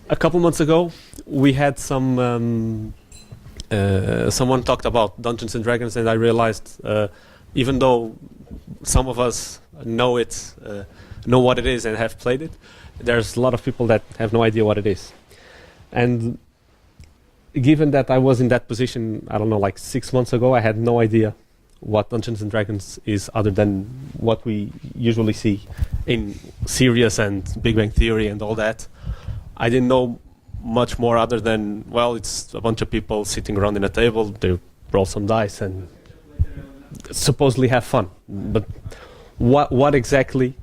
a couple months ago, we had someone talked about Dungeons and Dragons, and I realized, even though some of us know it, know what it is and have played it, there's a lot of people that have no idea what it is. And given that I was in that position, I don't know, like 6 months ago, I had no idea what Dungeons and Dragons is other than what we usually see in Sirius and Big Bang Theory and all that. I didn't know much more other than, well, it's a bunch of people sitting around in a table, they roll some dice and supposedly have fun. But what exactly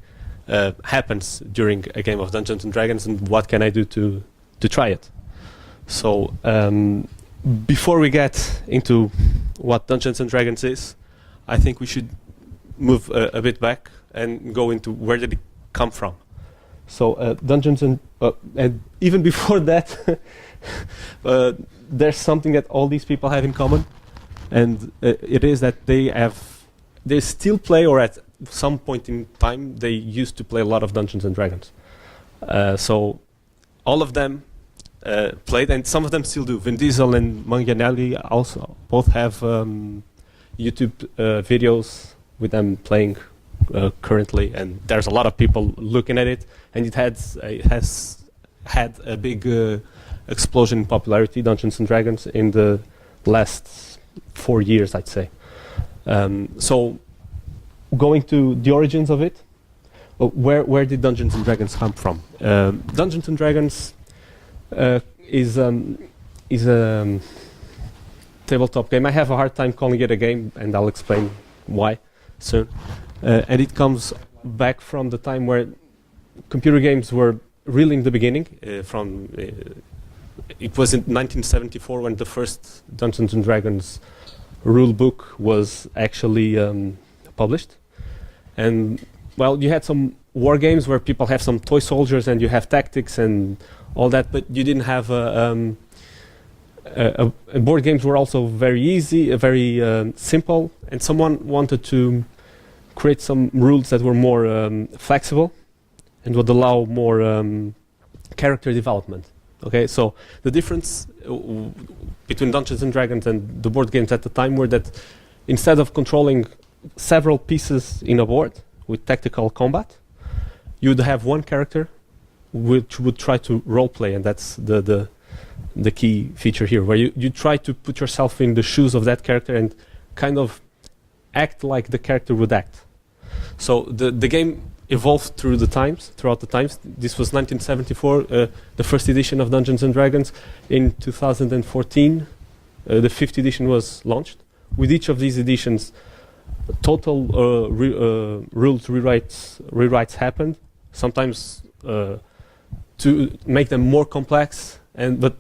happens during a game of Dungeons and Dragons, and what can I do to try it? So before we get into what Dungeons and Dragons is, I think we should move a bit back and go into where did it come from. So Dungeons and even before that, there's something that all these people have in common, and it is that they still play, or at some point in time they used to play a lot of Dungeons and Dragons. So all of them played, and some of them still do. Vin Diesel and Manganielli also both have YouTube videos with them playing currently, and there's a lot of people looking at it, and it has had a big explosion in popularity, Dungeons and Dragons, in the last 4 years, I'd say. So going to the origins of it, where did Dungeons and Dragons come from? Dungeons and Dragons is a tabletop game. I have a hard time calling it a game, and I'll explain why soon. And it comes back from the time where computer games were really in the beginning. It was in 1974 when the first Dungeons and Dragons rule book was actually published. And well, you had some war games where people have some toy soldiers and you have tactics and all that, but you didn't have board games were also very easy, very simple, and someone wanted to create some rules that were more flexible and would allow more character development. Okay, so the difference between Dungeons and Dragons and the board games at the time were that instead of controlling several pieces in a board with tactical combat, you would have one character which would try to roleplay, and that's the key feature here, where you try to put yourself in the shoes of that character and kind of act like the character would act. So the game evolved throughout the times. This was 1974, the first edition of Dungeons and Dragons. In 2014, the 5th edition was launched. With each of these editions, total rules rewrites happened. Sometimes to make them more complex, but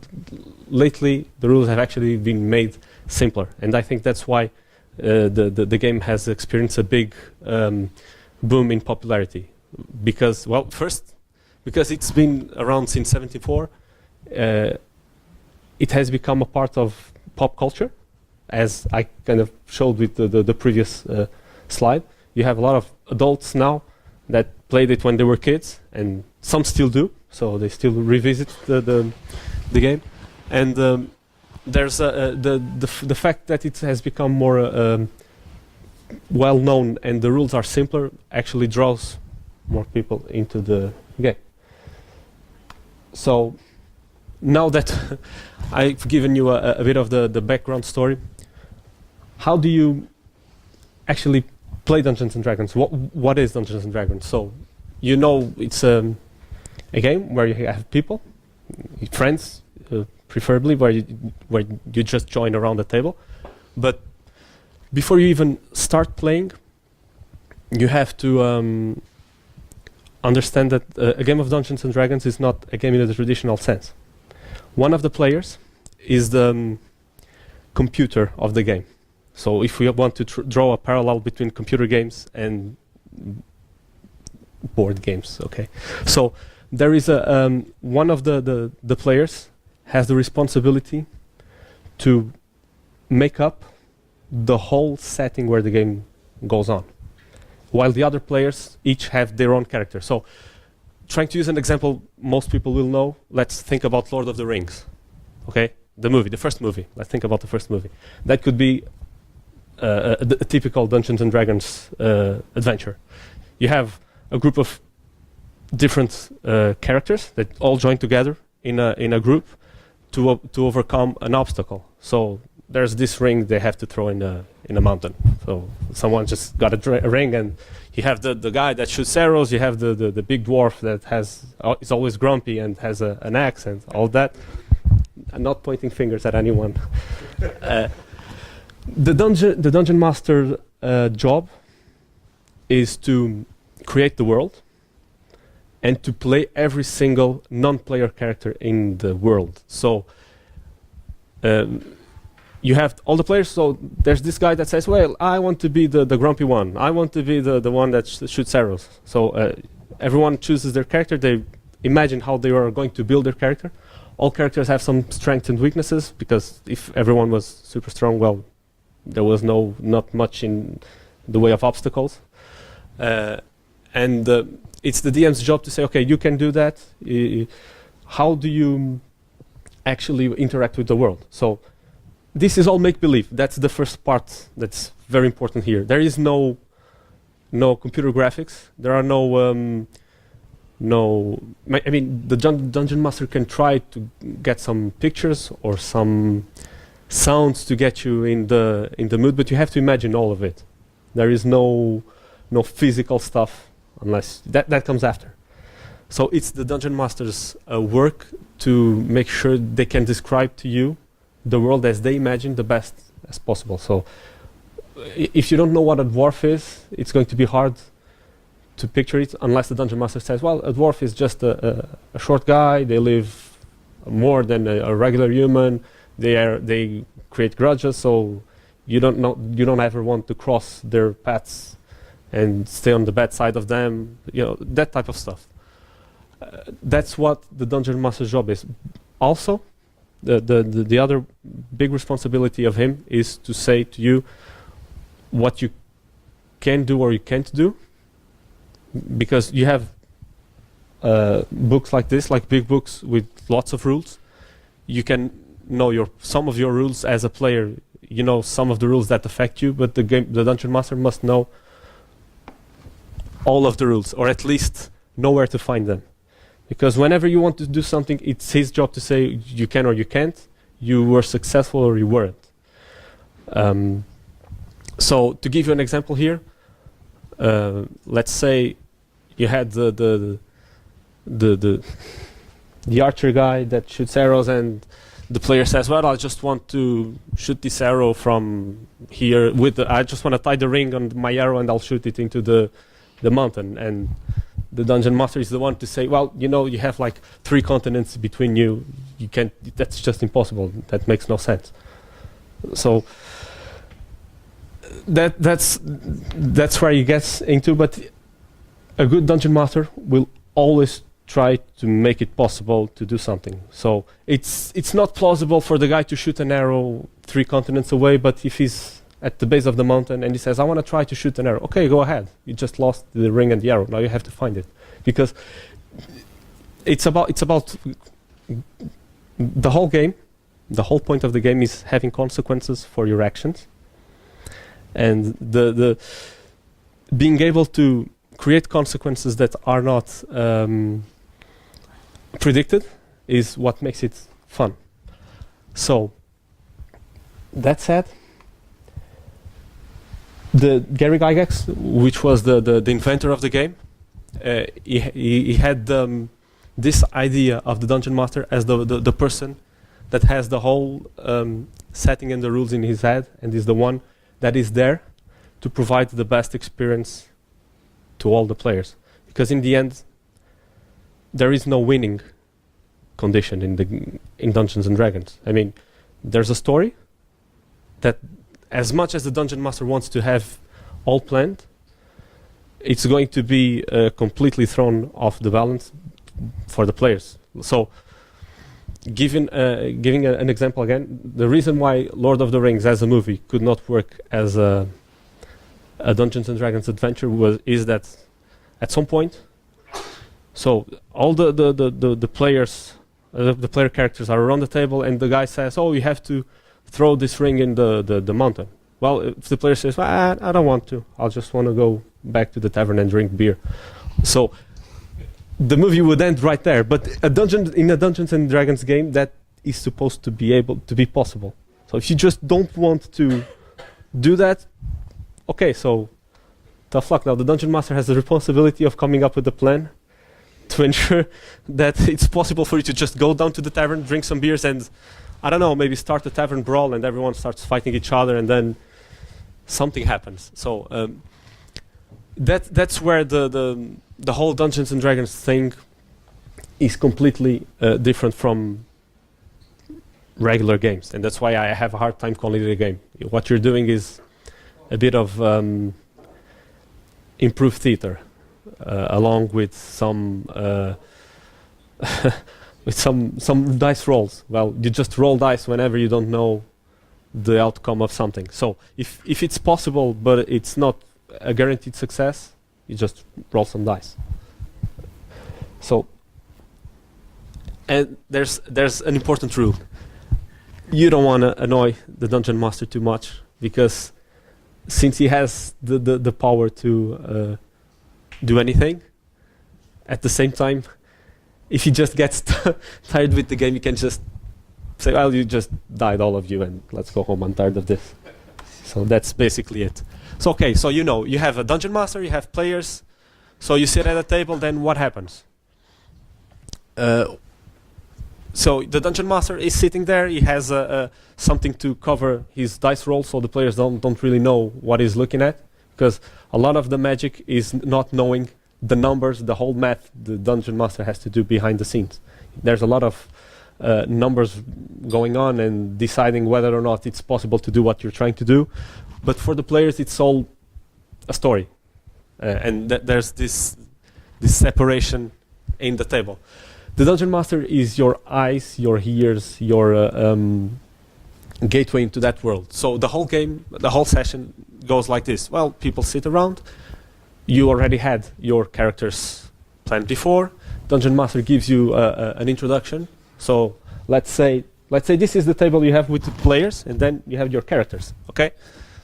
lately the rules have actually been made simpler, and I think that's why the game has experienced a big boom in popularity. Because, well, first, because it's been around since '74, it has become a part of pop culture, as I kind of showed with the previous slide. You have a lot of adults now that played it when they were kids, and some still do, so they still revisit the game. And there's the fact that it has become more well known and the rules are simpler actually draws more people into the game. So now that I've given you a bit of the background story, how do you actually play Dungeons and Dragons? What is Dungeons and Dragons? So you know it's a game where you have people, friends, preferably, where you just join around the table. But before you even start playing, you have to understand that a game of Dungeons and Dragons is not a game in the traditional sense. One of the players is the computer of the game. So if we want to draw a parallel between computer games and board games, okay. So there is one of the players has the responsibility to make up the whole setting where the game goes on, while the other players each have their own character. So trying to use an example most people will know, let's think about Lord of the Rings. Okay, the movie, the first movie. Let's think about the first movie. That could be a typical Dungeons and Dragons adventure. You have a group of different characters that all join together in a group to overcome an obstacle. So there's this ring they have to throw in a mountain. So someone just got a ring, and you have the guy that shoots arrows. You have the big dwarf that is always grumpy and has an axe and all that. I'm not pointing fingers at anyone. The dungeon master job is to create the world and to play every single non-player character in the world. So you have all the players. So there's this guy that says, well, I want to be the grumpy one. I want to be the one that shoots arrows. So everyone chooses their character. They imagine how they are going to build their character. All characters have some strengths and weaknesses, because if everyone was super strong, well, there was not much in the way of obstacles. And it's the DM's job to say, okay, you can do that. How do you actually interact with the world? So this is all make-believe. That's the first part that's very important here. There is no computer graphics. There are I mean, the dungeon master can try to get some pictures or some sounds to get you in the mood, but you have to imagine all of it. There is no physical stuff, unless that comes after. So it's the dungeon master's work to make sure they can describe to you the world as they imagine the best as possible. So if you don't know what a dwarf is, it's going to be hard to picture it, unless the dungeon master says, well, a dwarf is just a short guy. They live more than a regular human. They create grudges, so you don't ever want to cross their paths and stay on the bad side of them. You know, that type of stuff. That's what the dungeon master's job is. Also, the other big responsibility of him is to say to you what you can do or you can't do, because you have books like this, like big books with lots of rules. You can know some of your rules as a player. You know some of the rules that affect you, but the dungeon master must know all of the rules, or at least know where to find them. Because whenever you want to do something, it's his job to say you can or you can't. You were successful or you weren't. So to give you an example here, let's say you had the archer guy that shoots arrows, and the player says, well, I just want to shoot this arrow from here I just want to tie the ring on my arrow and I'll shoot it into the mountain. And the dungeon master is the one to say, well, you have like 3 continents between you. You can't, that's just impossible. That makes no sense. So that's where he gets into, but a good dungeon master will always try to make it possible to do something. So it's not plausible for the guy to shoot an arrow 3 continents away, but if he's at the base of the mountain and he says, I want to try to shoot an arrow, okay, go ahead. You just lost the ring and the arrow. Now you have to find it, because it's about the whole game. The whole point of the game is having consequences for your actions, and the being able to create consequences that are not predicted is what makes it fun. So that said, the Gary Gygax, which was the inventor of the game, he had this idea of the dungeon master as the person that has the whole setting and the rules in his head, and is the one that is there to provide the best experience to all the players. Because in the end, there is no winning condition in Dungeons and Dragons. I mean, there's a story that, as much as the dungeon master wants to have all planned, it's going to be completely thrown off the balance for the players. So, giving an example again, the reason why Lord of the Rings as a movie could not work as a Dungeons and Dragons adventure is that at some point So all the players, the player characters are around the table, and the guy says, "Oh, you have to throw this ring in the mountain." Well, if the player says, well, I don't want to, I'll just want to go back to the tavern and drink beer. So the movie would end right there. But in a Dungeons and Dragons game, that is supposed to be able to be possible. So if you just don't want to do that, okay, so tough luck. Now the Dungeon Master has the responsibility of coming up with a plan to ensure that it's possible for you to just go down to the tavern, drink some beers, and I don't know, maybe start a tavern brawl and everyone starts fighting each other and then something happens. So that's where the whole Dungeons and Dragons thing is completely different from regular games, and that's why I have a hard time calling it a game. What you're doing is a bit of improved theater, along with some with some dice rolls. Well, you just roll dice whenever you don't know the outcome of something. So if it's possible, but it's not a guaranteed success, you just roll some dice. So, and there's an important rule. You don't want to annoy the dungeon master too much, because since he has the power to do anything, at the same time, if he just gets tired with the game, you can just say, well, you just died, all of you, and let's go home, I'm tired of this. So that's basically it. So okay, so you have a dungeon master, you have players, so you sit at a table, then what happens? So the dungeon master is sitting there, he has something to cover his dice roll, so the players don't really know what he's looking at, because a lot of the magic is not knowing the numbers, the whole math the dungeon master has to do behind the scenes. There's a lot of numbers going on and deciding whether or not it's possible to do what you're trying to do. But for the players, it's all a story. And there's this separation in the table. The dungeon master is your eyes, your ears, your gateway into that world. So the whole game, the whole session goes like this. Well, people sit around. You already had your characters planned before. Dungeon Master gives you an introduction. So let's say this is the table you have with the players, and then you have your characters. Okay,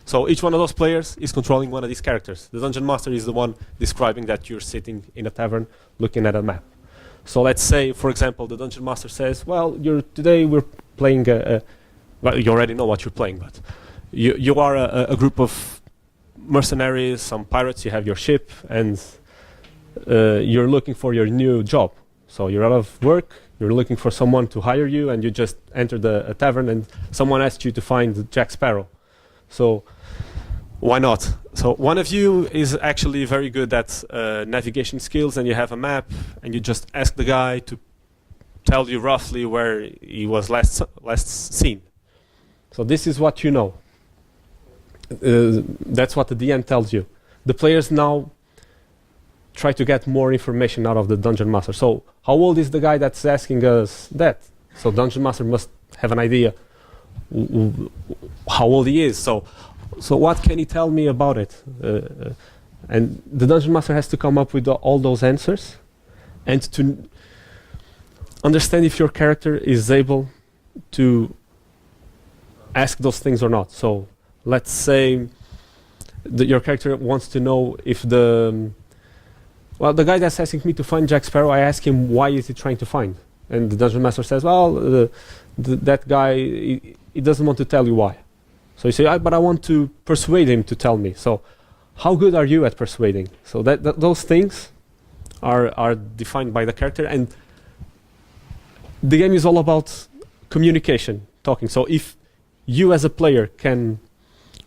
so each one of those players is controlling one of these characters. The Dungeon Master is the one describing that you're sitting in a tavern looking at a map. So let's say, for example, the Dungeon Master says, "Well, today we're playing well, you already know what you're playing, but you are a group of mercenaries, some pirates, you have your ship, and you're looking for your new job. So you're out of work, you're looking for someone to hire you, and you just entered a tavern and someone asked you to find Jack Sparrow. So why not? So one of you is actually very good at navigation skills, and you have a map, and you just ask the guy to tell you roughly where he was last seen. So this is what you know. That's what the DM tells you. The players now try to get more information out of the Dungeon Master. So how old is the guy that's asking us that? So Dungeon Master must have an idea how old he is. So what can he tell me about it? And the Dungeon Master has to come up with all those answers, and to understand if your character is able to ask those things or not. So let's say your character wants to know if the guy that's asking me to find Jack Sparrow, I ask him, why is he trying to find? And the Dungeon Master says, well, that guy, he doesn't want to tell you why. So you say, but I want to persuade him to tell me. So how good are you at persuading? So those things are defined by the character, and the game is all about communication, talking. So if you as a player can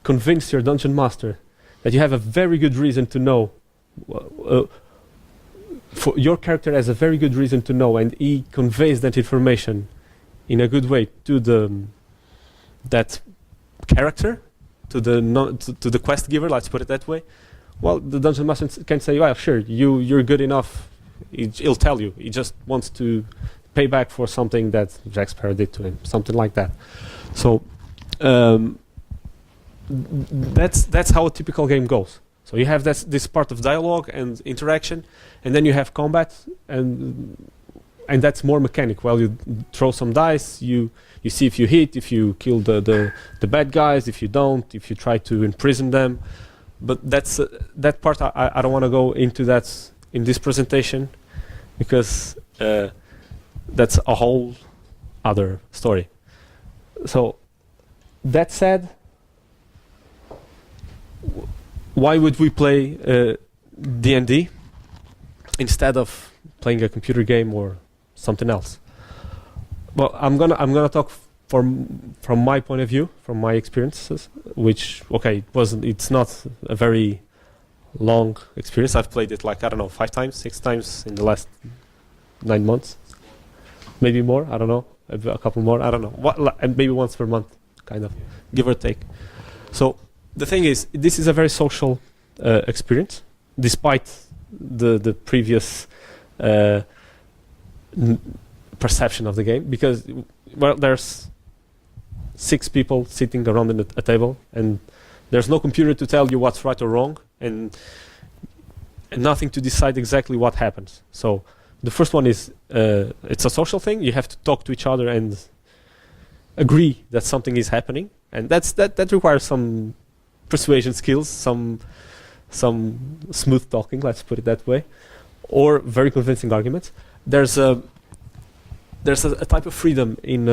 convince your Dungeon Master that you have a very good reason to know, for your character has a very good reason to know, and he conveys that information in a good way to that character, to the quest giver, let's put it that way. Well, the Dungeon Master can say, well, sure, you're good enough. He'll tell you. He just wants to pay back for something that Jack Sparrow did to him, something like that. So that's how a typical game goes. So you have this part of dialogue and interaction, and then you have combat, and that's more mechanic. Well, you throw some dice, you see if you hit, if you kill the bad guys, if you don't, if you try to imprison them. But that's that part I don't want to go into that in this presentation, because that's a whole other story. So that said, why would we play D&D instead of playing a computer game or something else? Well, I'm gonna talk from my point of view, from my experiences, which it's not a very long experience. I've played it like, I don't know, 5 times, 6 times in the last 9 months, maybe more. I don't know, a couple more. I don't know. And maybe once per month, kind of, give or take. So the thing is, this is a very social experience, despite the previous perception of the game, because there's 6 people sitting around a table, and there's no computer to tell you what's right or wrong, and nothing to decide exactly what happens. So the first one is it's a social thing. You have to talk to each other and agree that something is happening, and that requires some persuasion skills, some smooth talking, let's put it that way, or very convincing arguments. There's a type of freedom in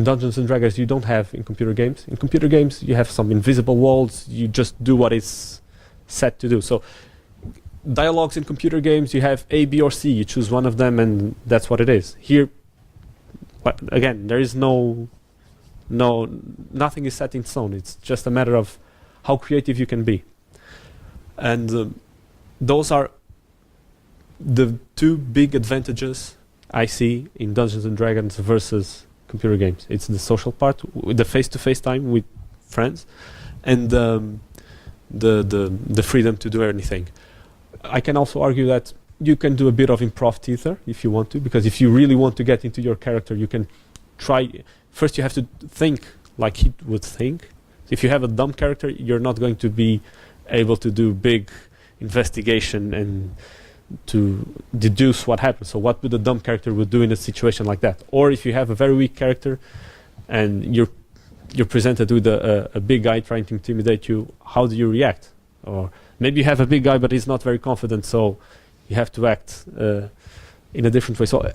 Dungeons and Dragons you don't have in computer games. In computer games, you have some invisible walls. You just do what is set to do. So dialogues in computer games, you have A, B, or C. You choose one of them, and that's what it is. Here, but again, there is nothing is set in stone. It's just a matter of how creative you can be. And those are the 2 big advantages I see in Dungeons and Dragons versus computer games. It's the social part, the face-to-face time with friends, and the freedom to do anything. I can also argue that you can do a bit of improv theater if you want to, because if you really want to get into your character, you can try. First, you have to think like he would think. If you have a dumb character, you're not going to be able to do big investigation and to deduce what happens. So what would a dumb character would do in a situation like that? Or if you have a very weak character and you're presented with a big guy trying to intimidate you, how do you react? Or maybe you have a big guy but he's not very confident, so you have to act in a different way. So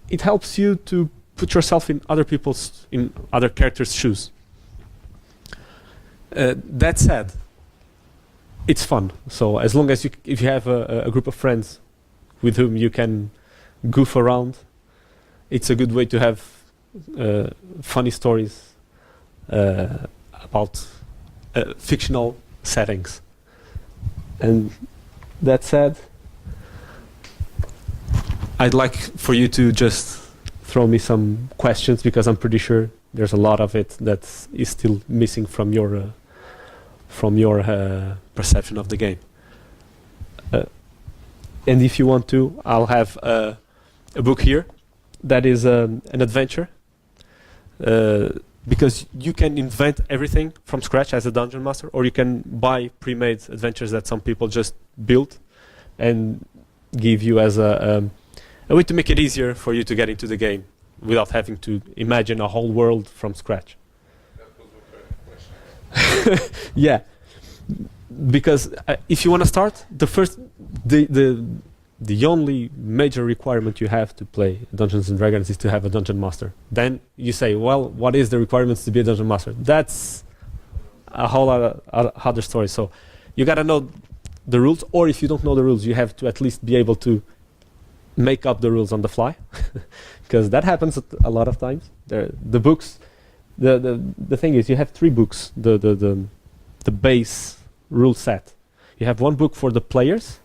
it helps you to put yourself in other characters' shoes. That said, it's fun. So as long as if you have a group of friends with whom you can goof around, it's a good way to have funny stories about fictional settings. And that said, I'd like for you to just throw me some questions, because I'm pretty sure there's a lot of it that is still missing from your perception of the game. And if you want to, I'll have a book here that is an adventure, because you can invent everything from scratch as a dungeon master, or you can buy pre-made adventures that some people just build and give you as a way to make it easier for you to get into the game without having to imagine a whole world from scratch. That was a great question. Yeah, because if you want to start, the only major requirement you have to play Dungeons and Dragons is to have a dungeon master. Then you say, well, what is the requirements to be a dungeon master? That's a whole other story. So you got to know the rules, or if you don't know the rules, you have to at least be able to make up the rules on the fly, because that happens a lot of times. The books, the thing is, you have 3 books. The base rule set. You have one book for the players,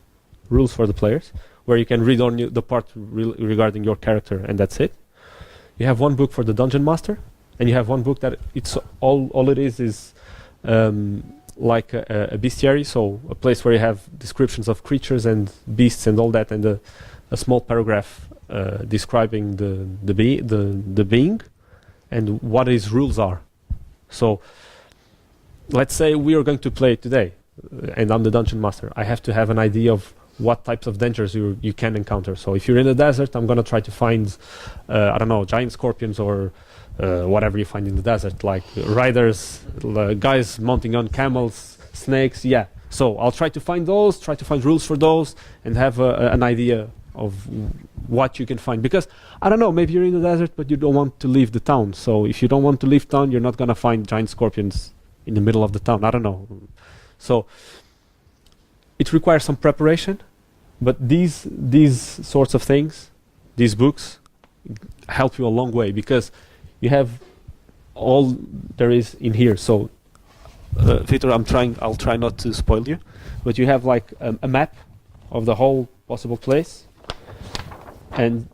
rules for the players, where you can read on the part regarding your character, and that's it. You have one book for the dungeon master, and you have one book that it's all it is like a bestiary, so a place where you have descriptions of creatures and beasts and all that, and a small paragraph describing the being and what his rules are. So let's say we are going to play today. and I'm the dungeon master. I have to have an idea of what types of dangers you can encounter. So if you're in the desert, I'm gonna try to find, I don't know, giant scorpions or whatever you find in the desert, like riders, guys mounting on camels, snakes. Yeah. So I'll try to find those, try to find rules for those, and have an idea of what you can find. Because I don't know, maybe you're in the desert, but you don't want to leave the town. So if you don't want to leave town, you're not gonna find giant scorpions in the middle of the town. I don't know. So it requires some preparation, but these sorts of things, these books, help you a long way because you have all there is in here. So, Victor, I'll try not to spoil you, but you have like a map of the whole possible place, and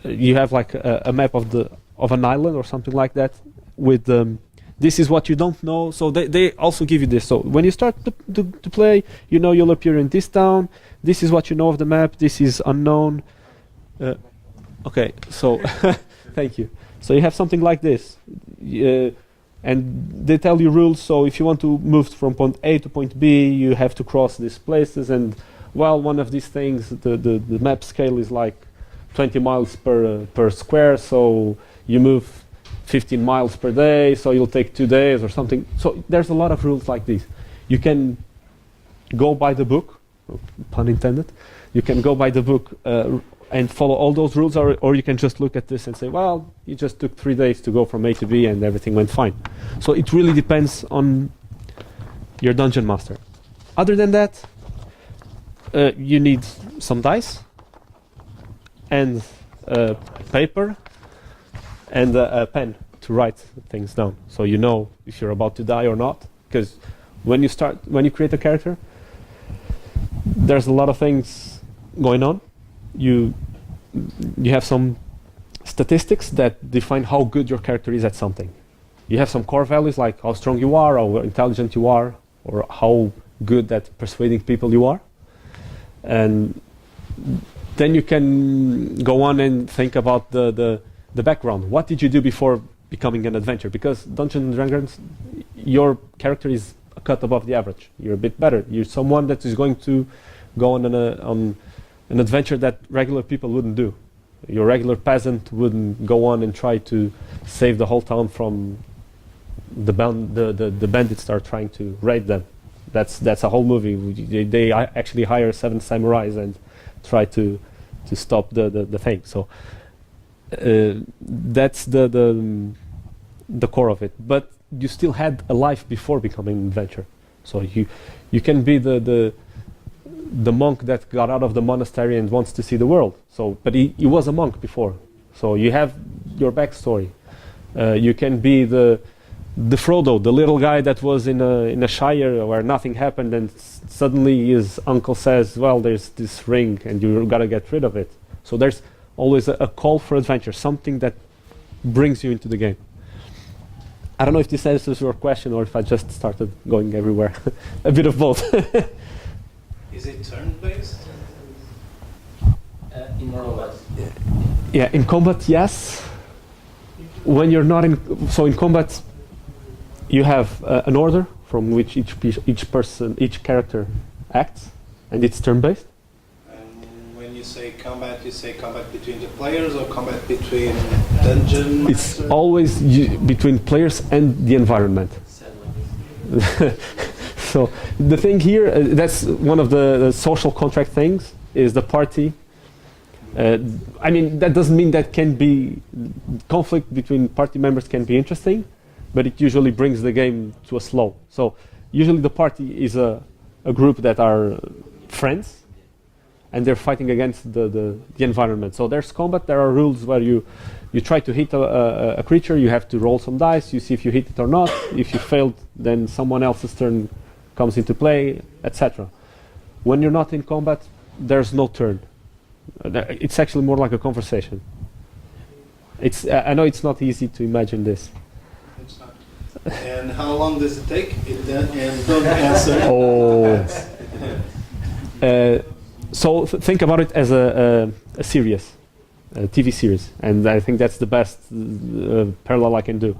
you have like a map of an island or something like that with this is what you don't know. So they also give you this. So when you start to play, you know you'll appear in this town. This is what you know of the map. This is unknown. Okay, so thank you. So you have something like this. And they tell you rules. So if you want to move from point A to point B, you have to cross these places. And well, one of these things, the map scale is like 20 miles per square. So you move 15 miles per day, so you'll take 2 days or something. So there's a lot of rules like this. You can go by the book, pun intended. You can go by the book and follow all those rules, or you can just look at this and say, well, you just took 3 days to go from A to B and everything went fine. So it really depends on your dungeon master. Other than that, you need some dice and paper and a pen to write things down, so you know if you're about to die or not. Because when you create a character, there's a lot of things going on. You have some statistics that define how good your character is at something. You have some core values like how strong you are, how intelligent you are, or how good at persuading people you are. And then you can go on and think about the background. What did you do before becoming an adventurer? Because Dungeons and Dragons, your character is a cut above the average. You're a bit better. You're someone that is going to go on an adventure that regular people wouldn't do. Your regular peasant wouldn't go on and try to save the whole town from the bandits that are trying to raid them. That's a whole movie. They actually hire 7 samurais and try to stop the thing. So that's the core of it. But you still had a life before becoming an adventurer. So you can be the monk that got out of the monastery and wants to see the world. So, but he was a monk before. So you have your backstory. You can be the Frodo, the little guy that was in a shire where nothing happened, and suddenly his uncle says, well, there's this ring and you gotta get rid of it. So there's always a call for adventure, something that brings you into the game. I don't know if this answers your question or if I just started going everywhere. A bit of both. Is it turn-based? In more or less. Yeah, in combat, yes. When you're not in... So in combat, you have an order from which each character acts, and it's turn-based. When you say combat between the players or combat between dungeon masters? It's always between players and the environment. So the thing here, that's one of the social contract things, is the party. I mean, that doesn't mean that can be conflict between party members can be interesting, but it usually brings the game to a slow. So usually the party is a group that are friends, and they're fighting against the environment. So there's combat. There are rules where you try to hit a creature. You have to roll some dice. You see if you hit it or not. If you failed, then someone else's turn comes into play, etc. When you're not in combat, there's no turn. It's actually more like a conversation. I know it's not easy to imagine this. It's not. And how long does it take? And don't answer. Oh. So think about it as a series, a TV series, and I think that's the best parallel I can do.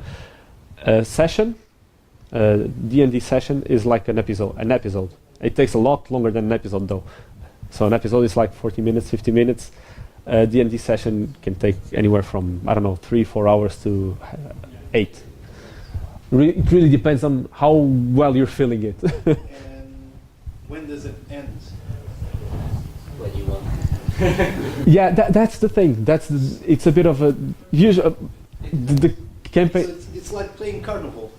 A session D&D session is like an episode. An episode. It takes a lot longer than an episode, though. So an episode is like 40 minutes, 50 minutes. D&D session can take anywhere from, I don't know, 3-4 hours to 8. It really depends on how well you're feeling it. And when does it end? When you want. Yeah, that's the thing. It's a bit of a usual. The campaign. It's like playing carnival.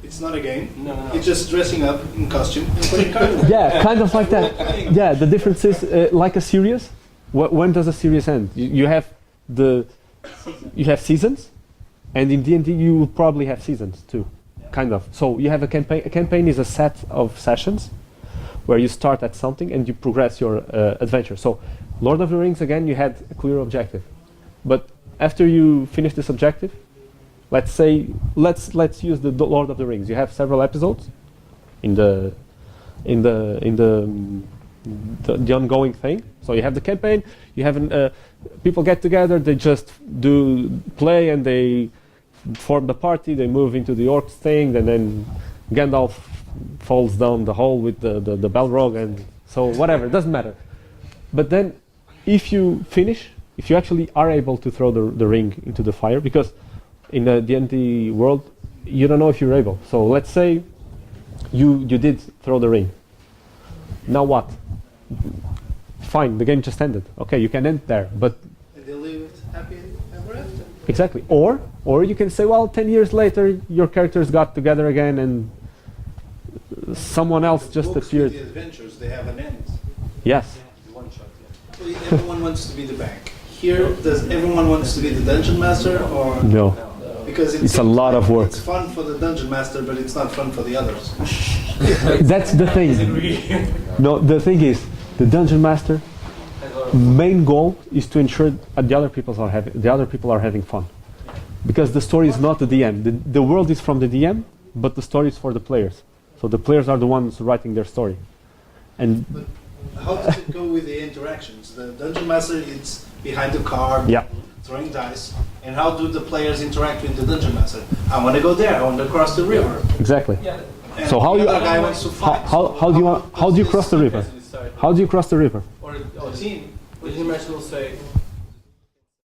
It's not a game. No. It's just dressing up in costume and playing carnival. Yeah, kind of like that. Yeah, the difference is like a series. When does a series end? You have seasons, and in D&D you will probably have seasons too, kind of. So you have a campaign. A campaign is a set of sessions where you start at something and you progress your adventure. So Lord of the Rings, again, you had a clear objective, but after you finish this objective, let's use the Lord of the Rings. You have several episodes in the ongoing thing. So you have the campaign. You have people get together. They just play and they form the party. They move into the orcs thing, and then Gandalf falls down the hole with the Balrog, and so whatever. It doesn't matter. But then, if you actually are able to throw the ring into the fire, because in the D&D world, you don't know if you're able. So let's say you did throw the ring. Now what? Fine, the game just ended. Okay, you can end there, but And they live happy ever after. exactly. Or you can say, well, 10 years later, your characters got together again, and someone else just Books appeared. with the adventures, they have an end. Yes. One shot, yeah. So everyone wants to be the bank. Here, does everyone wants to be the dungeon master, or No. because It's a lot of work. It's fun for the dungeon master, but it's not fun for the others. That's the thing. No, the thing is, the dungeon master main goal is to ensure the other people are having fun, because the story is not the DM. The world is from the DM, but the story is for the players. So the players are the ones writing their story. And How does it go with the interactions? The dungeon master is behind the card, yeah, throwing dice, and how do the players interact with the dungeon master? I want to go there. I want to cross the river. exactly. Yeah. And So how the you- other guy wants to fight. How do you cross the river? How do you cross the river? Or a team. The team master will say,